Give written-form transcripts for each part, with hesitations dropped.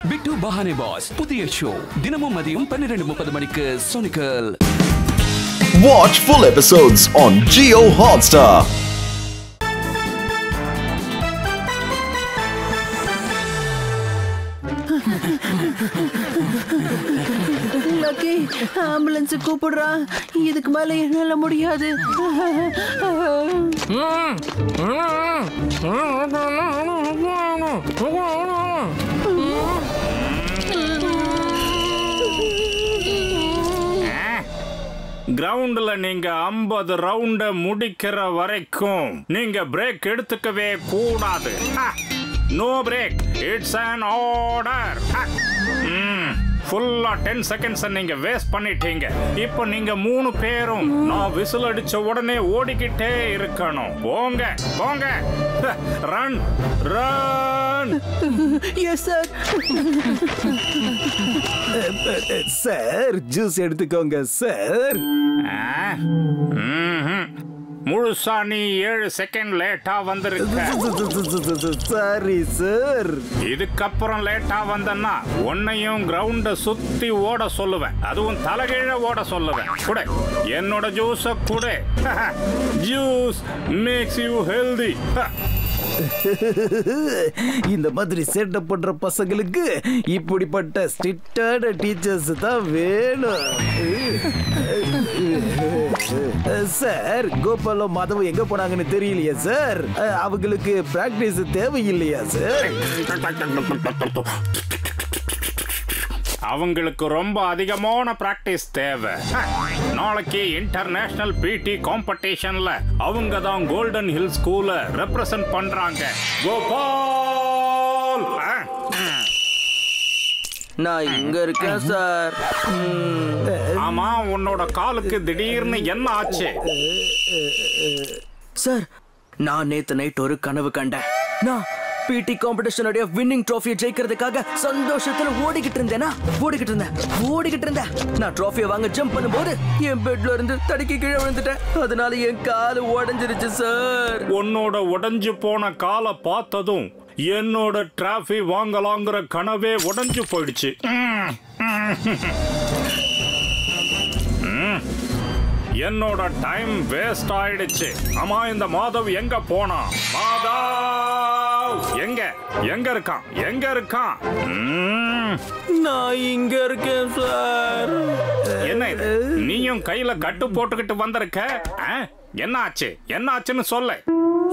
பிட்டு பஹானே pass புதிய show தினமும் மதியம் 12:30 மணிக்கு சோனிக்கல். Watch full episodes on Jio Hotstar. Lucky, ambulance கூப்பிடுறா. இதுக்கு மேல என்னால முடியாது. கிரவுண்ட்ல நீங்க 50 ரவுண்ட முடிக்கிற வரைக்கும் நீங்க பிரேக் எடுத்துக்கவே கூடாது. No break, it's an order. ஃபுல்லா 10 செகண்ட்ஸ் நீங்க வேஸ்ட் பண்ணிட்டீங்க. இப்போ நீங்க 3 பேரும் நான் விசில் அடிச்ச உடனே ஓடிக்கிட்டே இருக்கணும். போங்க போங்க, run run. Yes sir. Sir juice எடுத்துக்கோங்க சார். முழுசா நீ 7 செகண்ட் லேட்டா வந்திருக்க. Sorry sir. இதுக்கப்புறம் லேட்டா வந்தன்னா உன்னையும் கிரவுண்ட சுத்தி ஓட சொல்லுவேன். அதுவும் தலைகீழ ஓட சொல்லுவேன். குடு என்னோட ஜூஸ குடு. Juice makes you healthy. இந்த மாதிரி செட்டப் பண்ற பசங்களுக்கு இப்படிப்பட்ட ஸ்ட்ரிக்டான டீச்சர்ஸ் தான் வேணும். சார், கோபாலும் மாதவும் எங்க போனாங்கன்னு தெரியலையா சார்? அவங்களுக்கு பிராக்டிஸ் தேவையில்லையா சார்? அவங்களுக்கு ரொம்ப அதிகமான பிராக்டிஸ் தேவை. நாளைக்கு இன்டர்நேஷனல் பிடி காம்படிஷன்ல அவங்க தான் கோல்டன் ஹில் ஸ்கூல ரெப்ரசன்ட் பண்றாங்க. கோபால், நான் இங்க இருக்கேன் சார். ஆமா, உன்னோட காலுக்கு திடீர்னு என்ன ஆச்சு? சார், நான் நேத்து நைட் ஒரு கனவு கண்டேன். நான் பிடி காம்படிஷனுடைய வின்னிங் ட்ராஃபியை ஜெயிக்கிறதுக்காக சந்தோஷத்துல ஓடிக்கிட்டு இருந்தேன். நான் ட்ராஃபியை வாங்க ஜம்ப் பண்ணும்போது என் பெட்ல இருந்து தடுக்கி கீழே விழுந்துட்டேன். அதனால என் கால் உடைஞ்சிருச்சு சார். உன்னோட உடைஞ்சு போன காலை பார்த்ததும் என்னோட டிராஃபி வாங்கலாங்கிற கனவே உடைஞ்சு போயிடுச்சு. என்னோட டைம் வேஸ்ட் ஆயிடுச்சு. ஆமா, இந்த மாதவ் எங்க போனா? மாதவ் எங்க இருக்கான்? நான் இங்க இருக்கேன் சார். என்ன இது, நீயும் கையில கட்டு போட்டுக்கிட்டு வந்திருக்க? என்ன ஆச்சுன்னு சொல்லு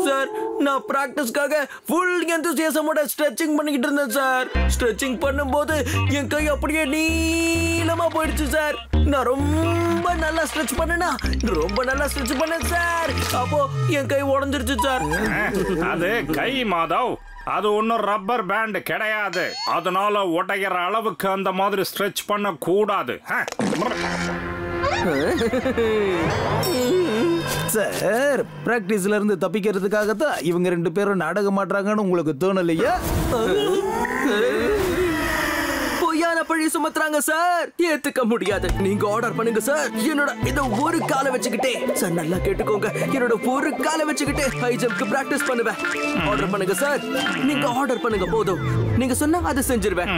சார். நான் பிராக்டிஸ்க்காக ஃபுல் எந்தூசியாசமோட ஸ்ட்ரெச்சிங் பண்ணிக்கிட்டு இருந்தேன் சார். ஸ்ட்ரெச்சிங் பண்ணும்போது என் கை அப்படியே நீளமா போயிடுச்சு சார். நான் ரொம்ப நல்லா ஸ்ட்ரெச் பண்ணேன் சார். அப்போ என் கை உடைஞ்சிருச்சு சார். அது கை மாதவ், அது ஒன்னும் ரப்பர் பேண்ட் கிடையாது. அதனால உடைகிற அளவுக்கு அந்த மாதிரி ஸ்ட்ரெச் பண்ண கூடாது. சார், பிராக்டிஸ்ல இருந்து தப்பிக்கிறதுக்காக தான் இவங்க 2 பேரும் நாடகம் மாட்றாங்கன்னு உங்களுக்கு தோணலையா? பொய்யான பழி சுமத்துறாங்க சார். ஏத்துக்க முடியாது. நீங்க ஆர்டர் பண்ணுங்க சார். என்னோட இந்த ஒரு காலை வச்சுக்கிட்டே சார், நல்லா கேட்டுக்கோங்க, என்னோட ஒரு காலை வச்சுக்கிட்டே ஹை ஜம்ப்க்கு பிராக்டிஸ் பண்ணுவேன். ஆர்டர் பண்ணுங்க சார். நீங்க ஆர்டர் பண்ணுங்க போதும். நீங்க சொன்னா அதை செஞ்சிருவேன்.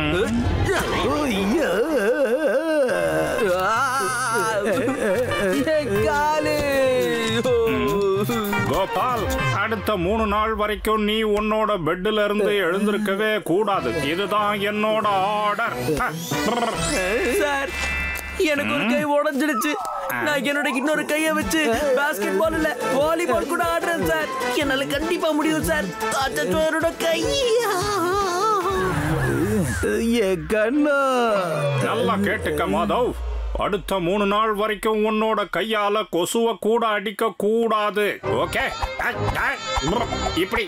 கோபால், அடுத்த 3 நாள் வரைக்கும் நீ உன்னோட பெட்ல இருந்து எழுந்திருக்கவே கூடாது. இதுதான் என்னோட ஆர்டர். சார், எனக்கு ஒரு கை உடைஞ்சிடுச்சு. நான் என்னோட இன்னொரு கையை வச்சு பாஸ்கெட் பால் இல்ல வாலிபால் கூட ஆடுறேன் சார். என்னால கண்டிப்பா முடியும் சார். என்னோட கை கண்ணா, நல்லா கேட்டுக்க மாதவ். அடுத்த 3 நாள் வரைக்கும் உன்னோட கையால கொசுவ கூட அடிக்க கூடாது. ஓகே?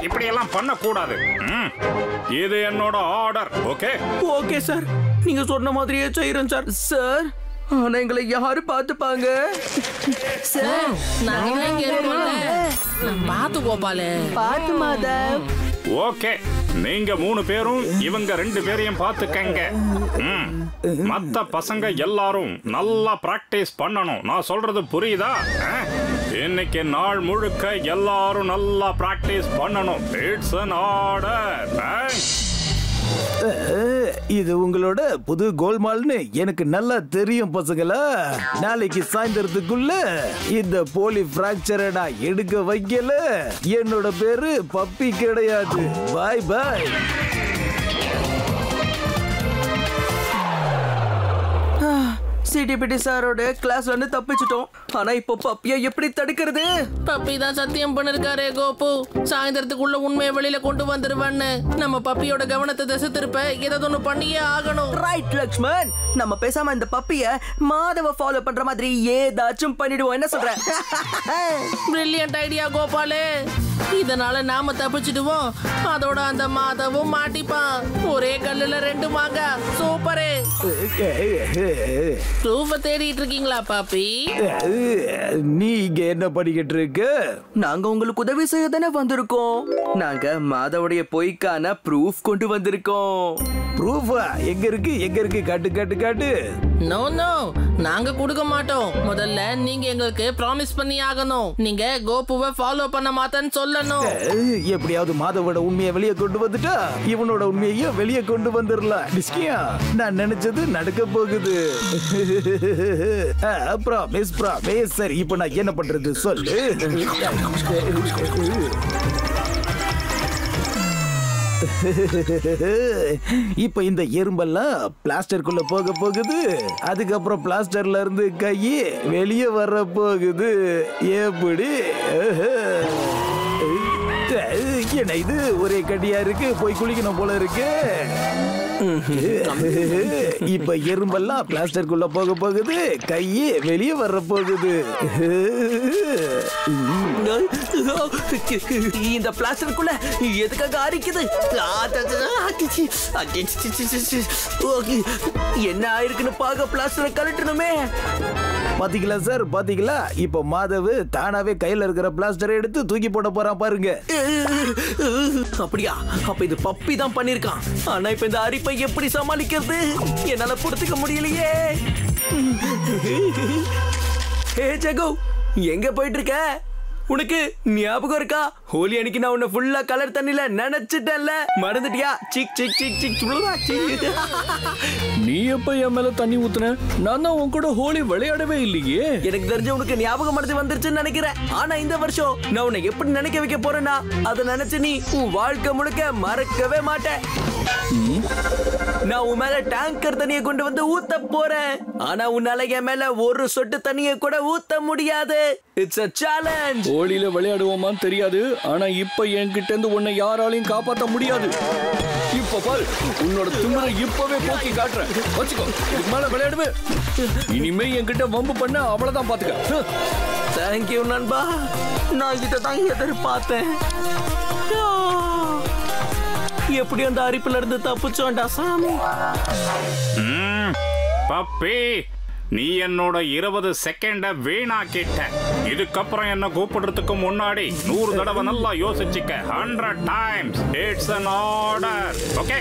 இப்படி எல்லாம் பண்ண கூடாது. இது என்னோட ஆர்டர். ஓகே? ஓகே சார், நீங்க சொன்ன மாதிரியே செய்யறேன் சார். சார், ஆனா எங்களை யாரு பாத்துப்பாங்க சார்? பாத்து கோபாலே, பாத்து மாதவ். ஓகே, நீங்க 3 பேரும் இவங்க 2 பேரையும் பாத்துக்கங்க. மத்த பசங்க எல்லாரும் நல்லா பிராக்டிஸ் பண்ணணும். நான் சொல்றது புரியுதா? இன்னைக்கு நாள் முழுக்க எல்லாரும் நல்லா பிராக்டிஸ் பண்ணணும். It's an order. இது உங்களோட புது கோல்மால்னு எனக்கு நல்லா தெரியும் பசங்களா. நாளைக்கு சாயந்தரத்துக்குள்ள இந்த போலி பிராக்சரை நான் எடுக்க வைக்கல என்னோட பேரு பப்பி கிடையாது. பாய் பாய். சிடிபிடி சாரோட கிளாஸ்ல இருந்து தப்பிச்சிட்டோம். ஆனா இப்போ பப்பியை எப்படி தடுக்கிறது? பப்பி தான் சத்தியம் பண்ணிருக்காரே கோபு, சாயந்தரத்துக்குள்ள உண்மையை வெளியில கொண்டு வந்துருவான்னு. நம்ம பப்பியோட கவனத்தை திசை திருப்ப ஏதாவது ஒண்ணு பண்ணியே ஆகணும். ரைட் லக்ஷ்மன், நம்ம பேசாம இந்த பப்பிய மாதவ ஃபாலோ பண்ற மாதிரி ஏதாச்சும் பண்ணிடுவோம். என்ன சொல்ற? பிரில்லியன்ட் ஐடியா கோபாலே. இதனால நாம தப்பிச்சிடுவோம், அதோட அந்த மாதவும் மாட்டிப்பான். ஒரே கல்லுல ரெண்டு மாங்கா. சூப்பரே. ப்ரூஃப தேடிட்டு இருக்கீங்களா பாப்பி? நீங்க என்ன படிக்கிட்டு இருக்க? நாங்க உங்களுக்கு உதவி செய்ய தானே வந்திருக்கோம். நாங்க மாதவுடைய பொய்க்கான ப்ரூஃப் கொண்டு வந்திருக்கோம். ப்ரூஃபா? எங்க இருக்கு எங்க இருக்கு? காட்டு காட்டு காட்டு. நோ நோ, நாங்க கொடுக்க மாட்டோம். முதல்ல நீங்க எங்களுக்கு ப்ராமிஸ் பண்ணி ஆகணும். நீங்க கோபுவை ஃபாலோ பண்ண மாட்டேன்னு சொல்லணும். எப்படியாவது மாதவோட உண்மையை வெளியே கொண்டு வந்துட்டா இவனோட உண்மையையும் வெளியே கொண்டு வந்துடலாம். டிஸ்கியா, நான் நினைச்சது நடக்க போகுது. Promise promise. சரி, இப்போ நான் என்ன பண்றது சொல்லு. இப்ப இந்த எறும்பெல்லாம் பிளாஸ்டருக்குள்ள போக போகுது. அதுக்கப்புறம் பிளாஸ்டர்ல இருந்து கை வெளியே வர போகுது. எப்படி? என்ன இது ஒரே கட்டியா இருக்கு, போய் குளிக்கணும் போல இருக்கு. இப்ப எறும்பெல்லாம் பிளாஸ்டருக்குள்ள போக போகுது, கை வெளியே வர போகுது. இந்த பிளாஸ்டருக்குள்ள எதுக்காக அரிக்குது? என்ன ஆயிருக்குன்னு பார்க்க பிளாஸ்டரை கழட்டணுமே. பாத்தீங்களா சார், பாத்தீங்களா? இப்ப மாதவு தானாவே கையில இருக்கிற பிளாஸ்டரை எடுத்து தூக்கி போட போறான் பாருங்க. அப்படியா? அப்ப இது பப்பி தான் பண்ணிருக்கான். ஆனா இப்ப இந்த அரிப்பை எப்படி சமாளிக்கிறது? என்னால பொறுத்துக்க முடியலையே. ஹே ஜகு, எங்க போயிட்டு இருக்க? உனக்கு ஞாபகம் இருக்கா? ஹோலி அன்னைக்கு நான் உன்னை ஃபுல்லா கலர் தண்ணில நினைச்சிட்டேன்ல, மறந்துட்டியா? Sick sick sick sick. நீ எப்ப என் மேல தண்ணி ஊத்துன? நான் தான் உன் கூட ஹோலி விளையாடவே இல்லையே. எனக்கு தெரிஞ்ச உனக்கு ஞாபகம் மறந்து வந்துருச்சுன்னு நினைக்கிறேன். ஆனா இந்த வருஷம் நான் உன்னை எப்படி நினைக்க வைக்க போறேன்னா, அதை நினைச்சு நீ உன் வாழ்க்கை முழுக்க மறக்கவே மாட்டேன். நான் உன் மேல டேங்கர் தண்ணியை கொண்டு வந்து ஊத்த போறேன். ஆனா உன்னால என் மேல ஒரு சொட்டு தண்ணியை கூட ஊத்த முடியாது. It's a challenge. ஹோலியில விளையாடுவோமான்னு தெரியாது, ஆனா இப்ப என்கிட்ட இருந்து உன்னை யாராலையும் காப்பாற்ற முடியாது. இப்ப பாரு, உன்னோட திமிரை இப்பவே போக்கி காட்டுறேன். வச்சுக்கோ, இதுக்கு மேல விளையாடுவே. இனிமே என்கிட்ட வம்பு பண்ண அவ்வளவுதான் பாத்துக்க. தேங்க்யூ நண்பா, நான் இதை தான் எதிர்பார்த்தேன். எப்படி அந்த அரிப்புல இருந்து தப்பிச்சோண்டா சாமி. பப்பி, நீ என்னோட 20 செகண்ட வீணாக்கிட்ட. இதுக்கப்புறம் என்ன கூப்பிடுறதுக்கு முன்னாடி 100 தடவை நல்லா யோசிச்சுக்க. 100 times. It's an order. Okay?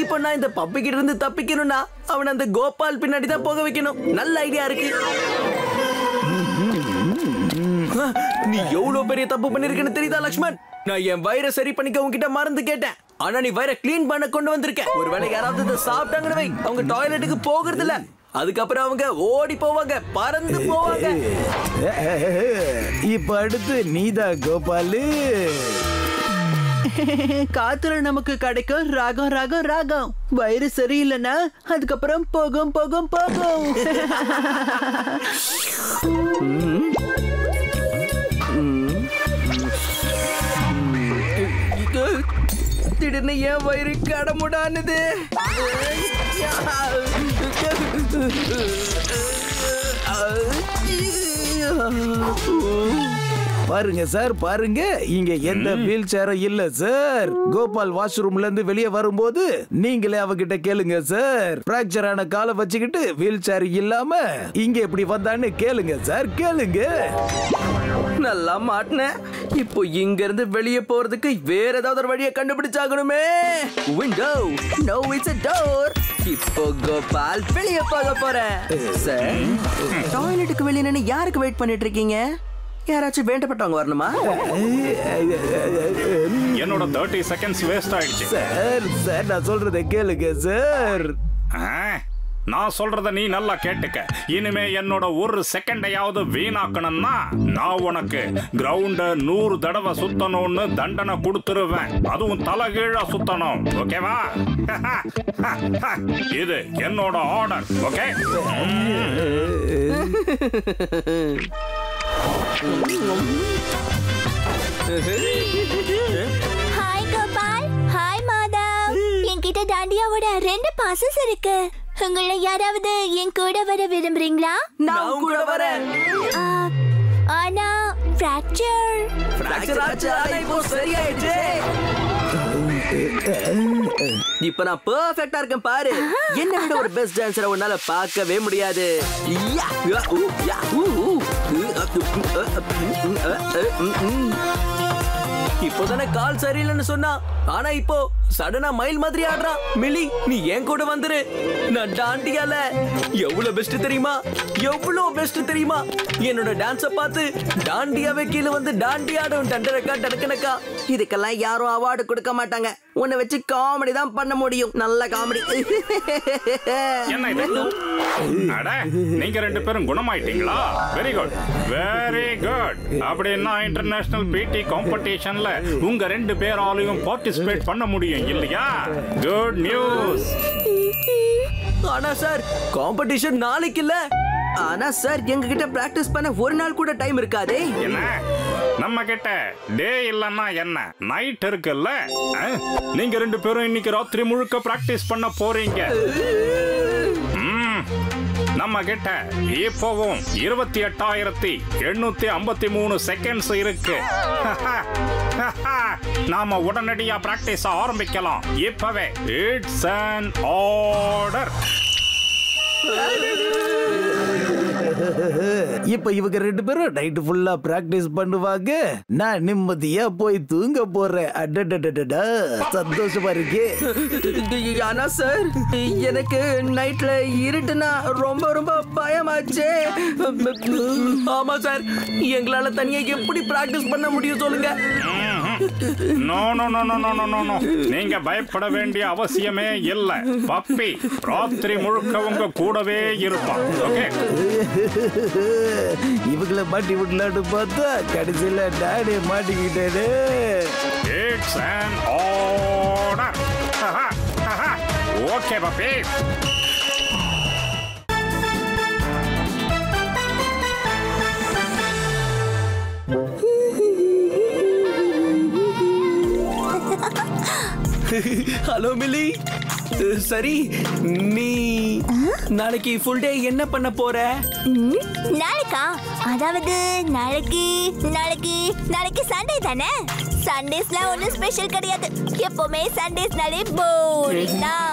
இப்போ நான் இந்த பப்பி கிட்ட இருந்து தப்பிக்கணும்னா அவன் அந்த கோபால் பின்னாடி தான் போக வைக்கணும். நல்ல ஐடியா இருக்கு. நீ எவ்வளவு பெரிய தப்பு பண்ணிருக்கன்னு தெரியுதா லக்ஷ்மன்? நான் என் வயிறை சரி பண்ணிக்க உன்கிட்ட மறந்து கேட்டேன். ஆனா நீ வயிறை கிளீன் பண்ண கொண்டு வந்திருக்க. ஒருவேளை யாராவது இதை சாப்பிட்டாங்கன்னு வை, அவங்க டாய்லெட்டுக்கு போகிறது இல்ல. அதுக்கப்புறம் அவங்க ஓடி போவாங்க, பறந்து போவாங்க. இப்ப அடுத்து நீதான் கோபாலு. காத்துல நமக்கு கிடைக்கும் ராகம் ராகம் ராகம். வயிறு சரியில்லைன்னா அதுக்கப்புறம் போகும் போகும் போகும். திடீர்னு என் வயிறு கடமுடானது. பாருங்க சார், பாருங்க, இங்க எந்த வீல் சேரும் இல்ல சார். கோபால் வாஷ்ரூம்ல இருந்து வெளியே வரும்போது நீங்களே அவகிட்ட கேளுங்க சார். பிராக்சர் ஆன காலை வச்சுக்கிட்டு வீல் சேர் இல்லாம இங்க எப்படி வந்தான்னு கேளுங்க சார், கேளுங்க. நல்லா மாட்டினேன். இப்போ இங்க இருந்து வெளியே போறதுக்கு வேற ஏதாவது ஒரு வழியை கண்டுபிடிச்சாகணுமே. Window, no it's a door. இப்போ கோபால் வெளியே போக போறேன். சார், டாய்லெட்டுக்கு வெளியே நின்னு யாருக்கு வெயிட் பண்ணிட்டு இருக்கீங்க? யாராச்சும் வேண்டப்பட்டவங்க வரணுமா? என்னோட 30 செகண்ட்ஸ் வேஸ்ட் ஆயிடுச்சு. சார் நான் சொல்றதை கேளுங்க சார். நான் சொல்றத நீ நல்லா கேட்டுக்க. இனிமே என்னோட ஒரு செகண்டையாவது வீணாக்கணும்னா நான் உனக்கு கிரவுண்ட 100 தடவை சுத்தணும்னு தண்டனை கொடுத்துருவேன். அதுவும் தலைகீழா சுத்தணும். ஓகேவா? இது என்னோட order. Okay? Hi Gopal. Hi Madhav. என்கிட்ட டாண்டியாவோட 2 பாசஸ் இருக்கு. உங்களை யாராவது என் கூட வர விரும்புறீங்களா? நான் கூட வரேன். ஆனா ஃப்ராக்சர் ஆச்சு. ஆனா இப்போ சரியாயிடுச்சு. இப்ப நான் பெர்ஃபெக்ட்டா இருக்கேன் பாரு. என்ன விட ஒரு பெஸ்ட் டான்சரை உன்னால பார்க்கவே முடியாது. இப்போதானே கால் சரியில்லைன்னு சொன்னா, ஆனா இப்போ சடனா மயில் மாதிரி ஆடுறான். மிலி, நீ ஏன் கூட வந்துரு. நான் டாண்டியால எவ்வளவு பெஸ்ட் தெரியுமா? எவ்வளவு பெஸ்ட் தெரியுமா? என்னோட டான்ஸ பார்த்து டாண்டியாவே கீழே வந்து டாண்டி ஆடும். டண்டனக்கா டடக்கனக்கா. இதுக்கெல்லாம் யாரும் அவார்டு கொடுக்க மாட்டாங்க. உன்னை வச்சு காமெடி தான் பண்ண முடியும். நல்ல காமெடி. என்ன இது? அட, நீங்க 2 பேரும் குணமாயிட்டீங்களா? Very good, very good. அப்படின்னா இன்டர்நேஷனல் பிடி காம்படிஷன்ல உங்க 2 பேராலையும் பார்ட்டிசிபேட் பண்ண முடியும் இல்லையா? Good news. ஆனா சார், காம்படிஷன் நாளைக்கு இல்ல. ஆனா சார், எங்க கிட்ட பிராக்டிஸ் பண்ண ஒரு நாள் கூட டைம் இருக்காதே. என்ன நம்ம கிட்ட டே இல்லன்னா என்ன, நைட் இருக்குல்ல? நீங்க 2 பேரும் இன்னைக்கு ராத்திரி முழுக்க பிராக்டிஸ் பண்ண போறீங்க. நம்ம கிட்ட இப்போவும் 28,853 செகண்ட்ஸ் இருக்கு. நாம உடனடியா பிராக்டிஸ் ஆரம்பிக்கலாம். இப்பவே இட்ஸ் an ஆர்டர். இப்ப இவங்க 2 பேரும் நைட் ஃபுல்லா பிராக்டிஸ் பண்ணுவாங்க. நான் நிம்மதியா போய் தூங்க போறேன். அடடடடடா, சந்தோஷமா இருக்கு. ஆனா சார், எனக்கு நைட்ல இருட்டுனா ரொம்ப ரொம்ப பயமாச்சே. ஆமா சார், எங்களால தனியா எப்படி பிராக்டிஸ் பண்ண முடியும் சொல்லுங்க? No no no no no no no. நீங்க பயப்பட வேண்டிய அவசியமே இல்ல. பப்பி ராத்திரி முழுக்க உங்க கூடவே இருப்பான். ஓகே? இவங்களை மாட்டி விடலான்னு பார்த்தா கடைசியில நானே மாட்டிக்கிட்டேனே. It's an order. Okay puppy. Hello Millie. சரி, நீ நாளைக்கு ஃபுல் டே என்ன பண்ண போற? நாளைக்கா? அதாவது நாளைக்கு நாளைக்கு நாளைக்கு சண்டே தானே. சண்டேஸ்ல ஒன்னும் ஸ்பெஷல் கிடையாது. எப்பவுமே சண்டேஸ்னாலே போரிங் தான்.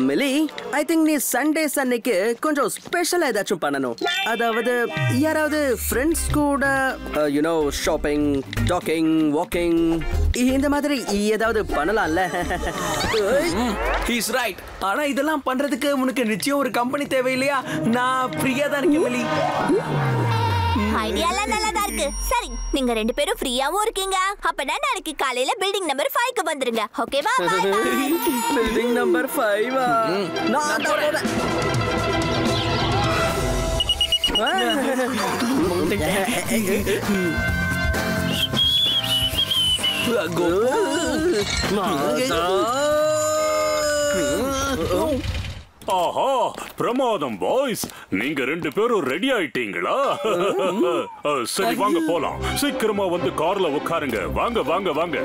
மிலி, ஐ திங்க் நீ சண்டேஸ் அன்னைக்கு கொஞ்சம் ஸ்பெஷலா ஏதாச்சும் பண்ணணும். அதாவது யாராவது ஃப்ரெண்ட்ஸ் கூட ஷாப்பிங், டாக்கிங், வாக்கிங் இந்த மாதிரி ஏதாவது பண்ணலாம்ல? He's right. ஆனா இதெல்லாம் பண்றதுக்கு உனக்கு நிச்சயம் ஒரு கம்பெனி தேவையில்லையா? நான் ஃப்ரீயா தான் இருக்கேன் மிலி. ஐடியாலாம் நல்லதா இருக்கு. சரி, நீங்க 2 பேரும் ஃப்ரீயாவும் இருக்கீங்க. அப்பனா நாளைக்கு காலையில பில்டிங் நம்பர் 5க்கு வந்துருங்க. ஓகேவா? பில்டிங் நம்பர் 5 நான் போறேன். ஆஹா, பிரமாதம் பாய்ஸ். நீங்க 2 பேரும் ரெடி ஆயிட்டீங்களா? சரி, வாங்க போலாம். சீக்கிரமா வந்து கார்ல உட்காருங்க. வாங்க வாங்க வாங்க.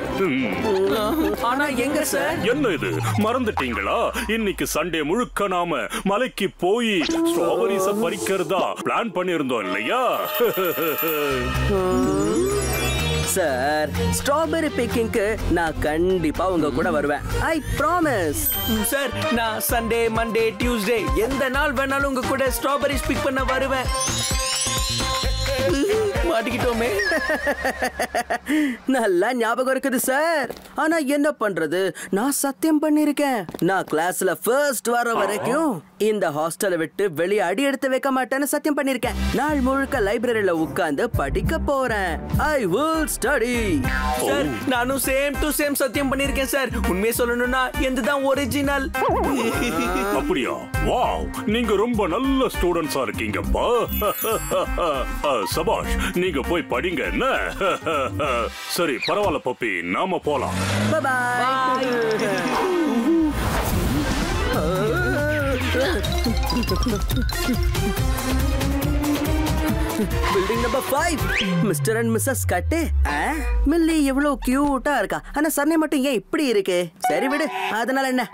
ஆனா எங்க சார்? என்ன இது, மறந்துட்டீங்களா? இன்னைக்கு சண்டே முழுக்க நாம மலைக்கு போய் ஸ்ட்ராபெரிஸ பறிக்கிறதா பிளான் பண்ணிருந்தோம் இல்லையா? சார், ஸ்ட்ராபெரி பிக்கிங்க்கு நான் கண்டிப்பா உங்க கூட வருவேன். I promise. சார், நான் சண்டே, மண்டே, டியூஸ்டே எந்த நாள் வேணாலும் உங்க கூட ஸ்ட்ராபெரிஸ் பிக் பண்ண வருவேன். மாட்டிக்கிட்டோமே. நல்லா ஞாபகம் இருக்குது சார். ஆனா என்ன பண்றது, நான் சத்தியம் பண்ணிருக்கேன். நான் கிளாஸ்ல ஃபர்ஸ்ட் வர வரைக்கும் இந்த ஹாஸ்டலை விட்டு வெளியே அடி எடுத்து வைக்க மாட்டேன்னு சத்தியம் பண்ணிருக்கேன். நாள் முழுக்க லைப்ரரியில உட்கார்ந்து படிக்க போறேன். I will study. சார் நானும் சேம் டு சேம் சத்தியம் பண்ணிருக்கேன் சார். உண்மையை சொல்லணும்னா எந்துதான் ஒரிஜினல். அப்படியா? வாவ், நீங்க ரொம்ப நல்ல ஸ்டூடண்ட்ஸா இருக்கீங்கப்பா. சபாஷ், நீங்க போய் படிங்க என்ன? சரி பரவாயில்ல பப்பி, நாம போலாம். Bye bye. Building number 5, mister and missus கட்டு. மில்லி எவ்வளவு கியூட்டா இருக்கா. ஆனா சர்னே மட்டும் ஏன் இப்படி இருக்கு? சரி விடு, அதனால என்ன.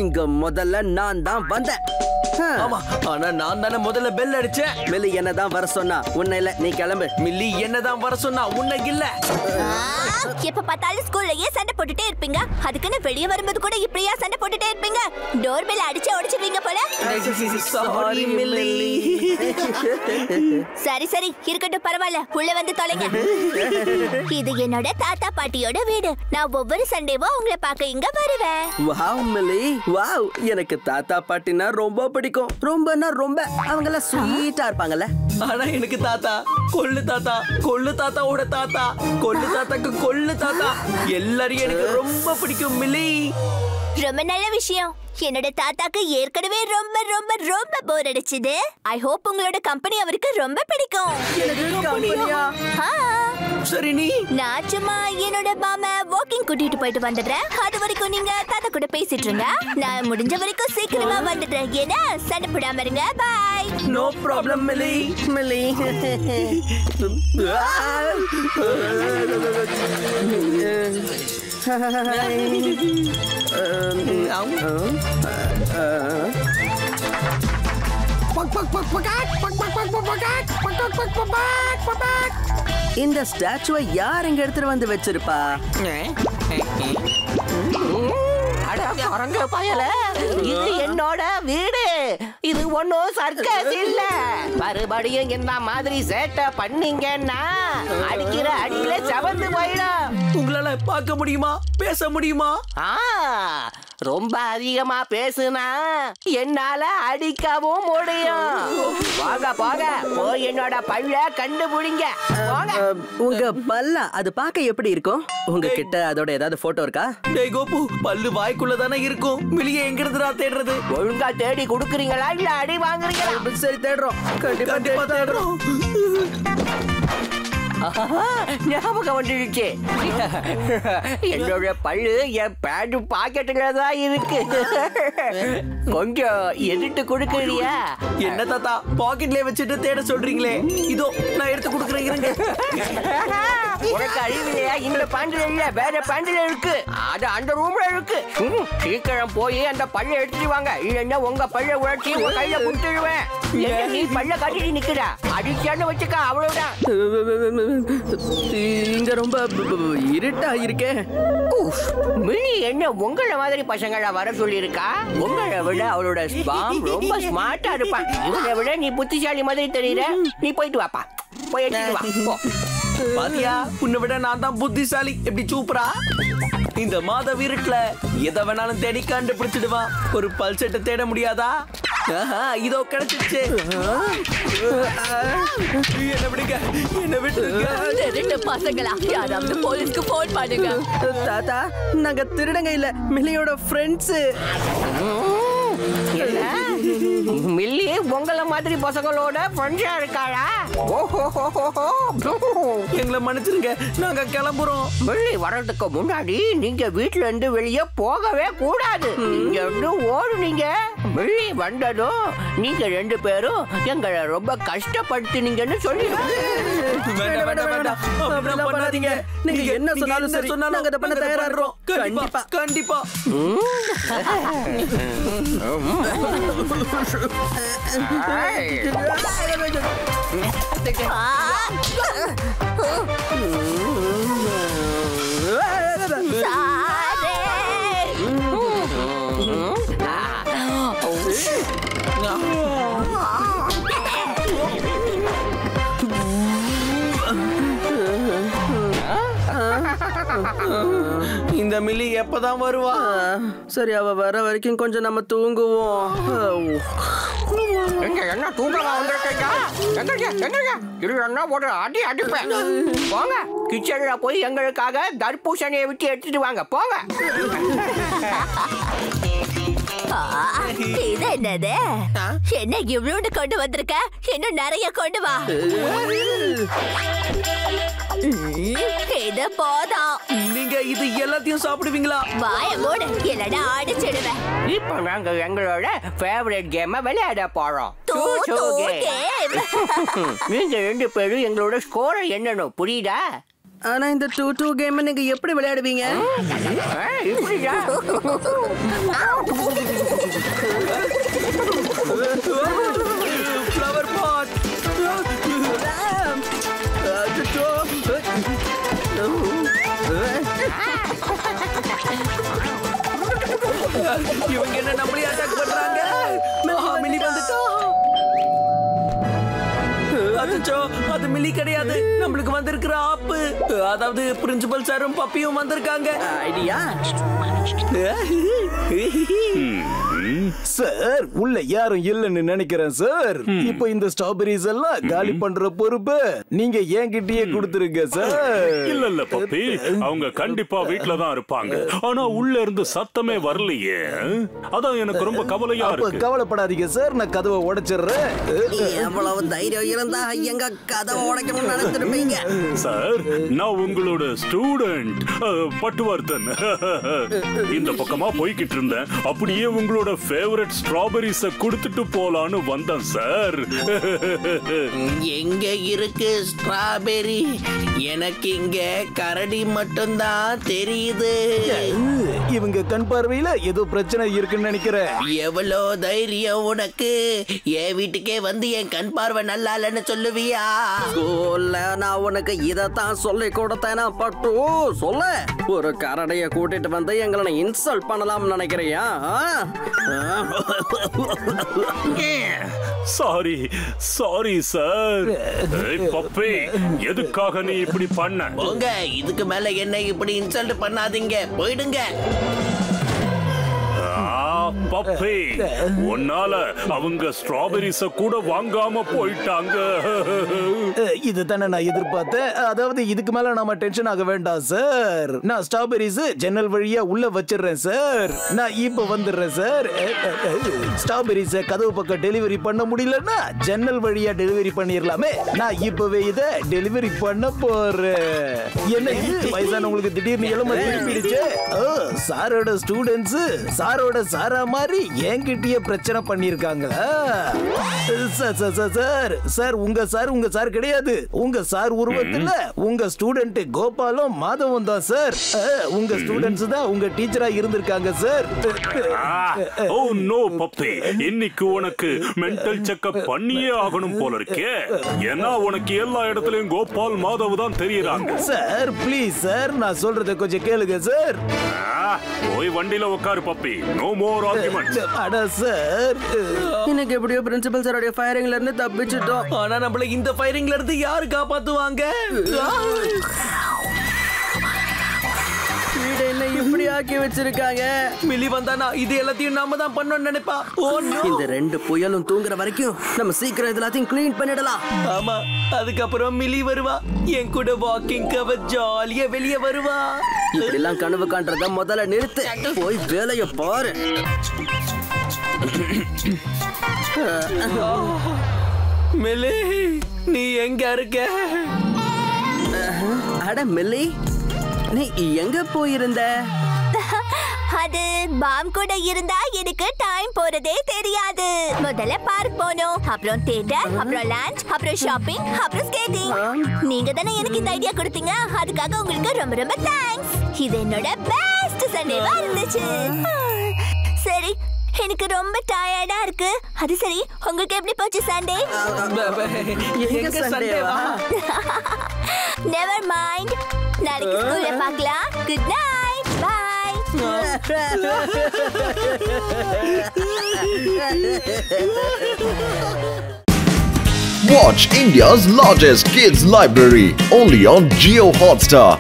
இங்க முதல்ல நான் தான் வந்தேன். ஆமா, ஆனா நான் தானே முதல்ல பெல் அடிச்சேன். மில்லி என்னதான் வர சொன்னா, உன்னை இல்ல. நீ கிளம்பு. மில்லி என்னதான் வர சொன்னா, உன்னை இல்ல. எப்ப பார்த்தாலும் ஸ்கூல்லயே சண்டை போட்டுட்டே இருப்பீங்க. அதுக்குன்னு வெளியே வரும்போது கூட இப்படியா சண்டை போட்டுட்டே இருப்பீங்க? டோர் பெல் அடிச்சு உடைச்சிருவீங்க போல. Sorry milli. சரி சரி இருக்கட்டும், பரவாயில்ல. உள்ள வந்து தொலைங்க. இது என்னோட தாத்தா பாட்டியோட வீடு. நான் ஒவ்வொரு சண்டேவும் உங்களை பார்க்க இங்க வருவேன். Wow milli, wow. எனக்கு தாத்தா பாட்டினா ரொம்ப பிடிக்கும். ரொம்பனா ரொம்ப. அவங்க எல்லாம் ஸ்வீட்டா இருப்பாங்கல்ல. ஆனா எனக்கு தாத்தா, கொள்ளு தாத்தா, கொள்ளு தாத்தாவோட தாத்தா, கொள்ளு தாத்தாக்கு கொள்ளு தாத்தா எல்லாரையும் எனக்கு ரொம்ப பிடிக்கும் மில்லி. ரொம்ப நல்ல விஷயம். என்னோட தாத்தாக்கு ஏற்கனவே ரொம்ப ரொம்ப ரொம்ப போர் அடிச்சது. ஐ ஹோப் உங்களோட கம்பெனி அவருக்கு ரொம்ப பிடிக்கும். சரி, நீ நான் சும்மா என்னோட மாமா வாக்கிங் கூட்டிட்டு போயிட்டு வந்துடுறேன். அது வரைக்கும் நீங்க தாத்தா கூட பேசிட்டு இருங்க. நான் முடிஞ்ச வரைக்கும் சீக்கிரமா வந்துடுறேன். ஏன்னா சண்டை போடாம இருங்க. Bye. No problem Millie. Millie. இந்த ஸ்டாச்சுவை யார் இங்க எடுத்துட்டு வந்து வச்சிருப்பா? இது என்னோட வீடு. இது ஒன்னும் சர்க்கஸ் இல்ல. மறுபடியும் இந்த மாதிரி சேட்டை பண்ணீங்கன்னா அடிக்கிற அடியில சவந்து போயிடும். உங்களால பார்க்க முடியுமா, பேச முடியுமா? ரொம்ப அதிகமா பேசுனா என்னால அடிக்கவும் முடியும். போக போக போய் என்னோட பல்ல கண்டுபிடிங்க. உங்க பல்லா அது பார்க்க எப்படி இருக்கும்? உங்ககிட்ட அதோட ஏதாவது போட்டோ இருக்கா? டேய் கோபு, பல்லு வாய்க்குள்ள தானே இருக்கும். வெளியே எங்க இருந்துடா தேடுறது? ஒழுங்கா தேடி குடுக்குறீங்களா இல்ல அடி வாங்குறீங்களா? சரி தேடுறோம். கண்டிப்பா தேடுறோம். ஞாபகம் வந்துடுச்சு. என்னோட பல்லு என் பேண்ட் பாக்கெட்டுல தான் இருக்கு. கொஞ்சம் எடுத்து கொடுக்கறியா? என்ன தாத்தா, பாக்கெட்லயே வச்சுட்டு தேட சொல்றீங்களே? இதோ நான் எடுத்து கொடுக்குறேன், இருங்க. உனக்கு அறிவில்லையா? இந்த பேண்ட்ல இல்ல, வேற பேண்ட்ல இருக்கு. அது அந்த ரூம்ல இருக்கு. சீக்கிரம் போய் அந்த பல்ல எடுத்துட்டு வாங்க. இல்லன்னா உங்க பல்ல உடைச்சி உங்க கையில கொடுத்துடுவேன். நீ பல்ல கட்டிட்டு நிக்கிறா, அடிச்சான்னு வச்சுக்க, அவ்வளவுதான். இங்க ரொம்ப இருட்டா இருக்கே. மில்லி என்ன உங்களை மாதிரி பசங்கள வர சொல்லி இருக்கா? உங்களை விட அவளோட ஸ்பாம் ரொம்ப ஸ்மார்ட்டா இருப்பான். இவனை விட நீ புத்திசாலி மாதிரி தெரியற. நீ போயிட்டு வாப்பா, போய் எடுத்துட்டு வா. போ. பாத்தியா, உன்னை விட நான் தான் புத்திசாலி. எப்படி சூப்பரா? இந்த மாத வீட்டுல எதை வேணாலும் தேடி கண்டுபிடிச்சிடுவான். ஒரு பல்செட்டை தேட முடியாதா? இதோ கிடைச்சிச்சு. என்ன விடுங்க, என்ன விட்டுருங்க. பசங்களா, யாராவது போலீஸ்க்கு போன் பண்ணுங்க. தாத்தா, நாங்க திருடங்க இல்ல, மில்லியோட ஃப்ரெண்ட்ஸ். மில்லி உங்களை மாதிரி பசங்களோட ஃப்ரெண்ட்ஸா இருக்காளா? எங்களை மன்னிச்சிருங்க, நாங்க கிளம்புறோம். மில்லி வர்றதுக்கு முன்னாடி நீங்க வீட்டுல இருந்து வெளியே போகவே கூடாது. நீங்க இருந்து ஓடுனீங்க. மில்லி வந்ததும் நீங்க ரெண்டு பேரும் எங்களை ரொம்ப கஷ்டப்படுத்தினீங்கன்னு சொல்லி. பண்ணாதீங்க. நீங்க என்ன சொன்னாலும் சரி, நாங்க அதை பண்ண தயாரா இருக்கோம். கண்டிப்பா கண்டிப்பா. இந்த மில்லி எப்பதான் வருவா? சரி, அவ வர வரைக்கும் கொஞ்சம் நம்ம தூங்குவோம். என்ன தூங்கவா வந்திருக்கீங்க? இது என்ன ஒரு அடி அடிப்பேன். போங்க, கிச்சன்ல போய் எங்களுக்காக தர்பூசணியை விட்டு எடுத்துட்டு வாங்க. போங்க. இது என்னது? என்ன இவ்வளவு கொண்டு வந்திருக்க? இன்னும் நிறைய கொண்டு வா. இது போதும். நீங்க இது எல்லாத்தையும் சாப்பிடுவீங்களா? வாய மூடு, இல்லைன்னா அடிச்சிடுவேன். இப்போ நாங்க எங்களோட ஃபேவரட் கேம் விளையாட போறோம். நீங்க 2 பேரும் எங்களோட ஸ்கோரை என்னன்னு புரியுதா? ஆனா இந்த 2-2 கேம் நீங்க எப்படி விளையாடுவீங்க? இப்படியா? Flower pot. இவங்க என்ன நம்மளே அட்டாக் பண்றாங்க? மில்லி வந்துட்டா. அச்சோ, அது மில்லி கிடையாது, நம்மளுக்கு வந்திருக்கிற ஆப்பு. அதாவது பிரின்சிபல் சாரும் பப்பியும் வந்திருக்காங்க. ஐடியா சார், உள்ள யாரும் இல்லன்னு நினைக்கிறேன் சார். இப்போ இந்த ஸ்ட்ராபெரிஸ் எல்லாம் காலி பண்ற பொறுப்பு நீங்க என்கிட்டயே கொடுத்துருங்க சார். இல்ல பப்பி, அவங்க கண்டிப்பா வீட்ல தான் இருப்பாங்க. ஆனா உள்ள இருந்து சத்தமே வரலையே. அதான் எனக்கு ரொம்ப கவலையா இருக்கு. கவலைப்படாதீங்க சார், நான் கதவை உடைச்சிடுறேன். எவ்வளவு தைரியம் இருந்தா எங்க கதவை உடைக்கணும்னு நினைச்சிருப்பீங்க சார். நான் உங்களோட ஸ்டூடெண்ட் பட்டுவர்தன். இந்த பக்கமா போய்கிட்டு இருந்தேன், அப்படியே உங்களோட ஃபேவரட் ஸ்ட்ராபெரிஸ கொடுத்துட்டு போலான்னு வந்தேன் சார். எங்க இருக்கு ஸ்ட்ராபெரி? எனக்கு இங்க கரடி மட்டும்தான் தெரியுது. இவங்க கண் பார்வையில ஏதோ பிரச்சனை இருக்குன்னு நினைக்கிறேன். எவ்வளோ தைரியம் உனக்கு? என் வீட்டுக்கே வந்து என் கண் பார்வை நல்லா இல்லைன்னு சொல்லுவியா? நான் உனக்கு இதத்தான் சொல்லி கொடுத்தேனா பட்டு? சொல்ல, ஒரு கரடைய கூட்டிட்டு வந்து எங்களை இன்சல்ட் பண்ணலாம்னு நினைக்கிறியா? Sorry sir. பப்பி, எதுக்காக நீ இப்படி பண்ண? போங்க, இதுக்கு மேல என்ன இப்படி இன்சல்ட் பண்ணாதீங்க, போயிடுங்க. பப்பி, உன்னால அவங்க ஸ்ட்ராபெரிஸ கூட வாங்காம போயிட்டாங்க. இதுதானே நான் எதிர்பார்த்தேன். அதாவது இதுக்கு மேல நாம டென்ஷன் ஆக வேண்டாம் சார். நான் ஸ்ட்ராபெரிஸ் ஜன்னல் வழியா உள்ள வச்சிடுறேன் சார். நான் இப்ப வந்துடுறேன் சார். ஸ்ட்ராபெரிஸ கதவு பக்கம் டெலிவரி பண்ண முடியலன்னா ஜன்னல் வழியா டெலிவரி பண்ணிடலாமே. நான் இப்பவே இத டெலிவரி பண்ண போறேன். என்ன வயசானவங்களுக்கு திடீர்னு இளமை திருப்பிடுச்சு. சாரோட ஸ்டூடெண்ட்ஸ் சாரோட சாரா மாதிரி என்கிட்டயே பிரச்சனை பண்ணிருக்காங்களா? சார், உங்க சார் கிடையாது. உங்க சார் உருவத்துல உங்க ஸ்டூடெண்ட் கோபாலும் மாதவும் தான் சார். உங்க ஸ்டூடெண்ட்ஸ் தான் உங்க டீச்சரா இருந்திருக்காங்க சார். ஓ நோ பப்பி, இன்னைக்கு உனக்கு மென்டல் செக்கப் பண்ணியே ஆகணும் போல இருக்கே. ஏன்னா உனக்கு எல்லா இடத்துலயும் கோபால் மாதவ் தான் தெரியுறாங்க. சார் ப்ளீஸ் சார், நான் சொல்றதை கொஞ்சம் கேளுங்க சார். போய் வண்டியில உட்காரு பப்பி. No more arguments. அட சார், இன்னைக்கு எப்படியோ பிரின்சிபல் சாரோட ஃபயரிங்ல இருந்து தப்பிச்சிட்டோம். ஆனா நம்மள இந்த ஃபயரிங்ல இருந்து யாரு காப்பாத்துவாங்க? வீடு என்ன இப்படி ஆக்கி வச்சிருக்காங்க? மில்லி வந்தானா இது எல்லாத்தையும் நாம தான் பண்ணணும்னு நினைப்பா. இந்த 2 புயலும் தூங்குற வரைக்கும் நம்ம சீக்கிரம் எல்லாத்தையும் க்ளீன் பண்ணிடலாம். ஆமா, அதுக்கப்புறம் மில்லி வருவா, என் கூட வாக்கிங் அவ ஜாலியா வெளியே வருவா. இப்படி எல்லாம் கனவு காண்றத முதல்ல நிறுத்து, போய் வேலைய பாரு. மில்லி, நீ எங்க இருக்க? அட மில்லி, நீ எங்க போயிருந்த? அது பாம் கூட இருந்தா எனக்கு டைம் போறதே தெரியாது. முதல்ல பார்க் போனோம், அப்புறம் தியேட்டர், அப்புறம் லஞ்ச், அப்புறம் ஷாப்பிங், அப்புறம் ஸ்கேட்டிங். நீங்க தானே எனக்கு இந்த ஐடியா கொடுத்தீங்க, அதுக்காக உங்களுக்கு ரொம்ப ரொம்ப தேங்க்ஸ். இது என்னோட பெஸ்ட் சண்டேவா இருந்துச்சு. சரி, எனக்கு ரொம்ப டயர்டா இருக்கு. அது சரி, உங்களுக்கு எப்படி போச்சு சண்டே? எங்க சண்டேவா? நெவர் மைண்ட், நாளைக்கு ஸ்கூல்ல பார்க்கலாம். Good night, bye. Watch India's largest kids library only on Jio Hotstar.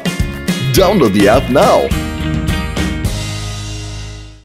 Download the app now.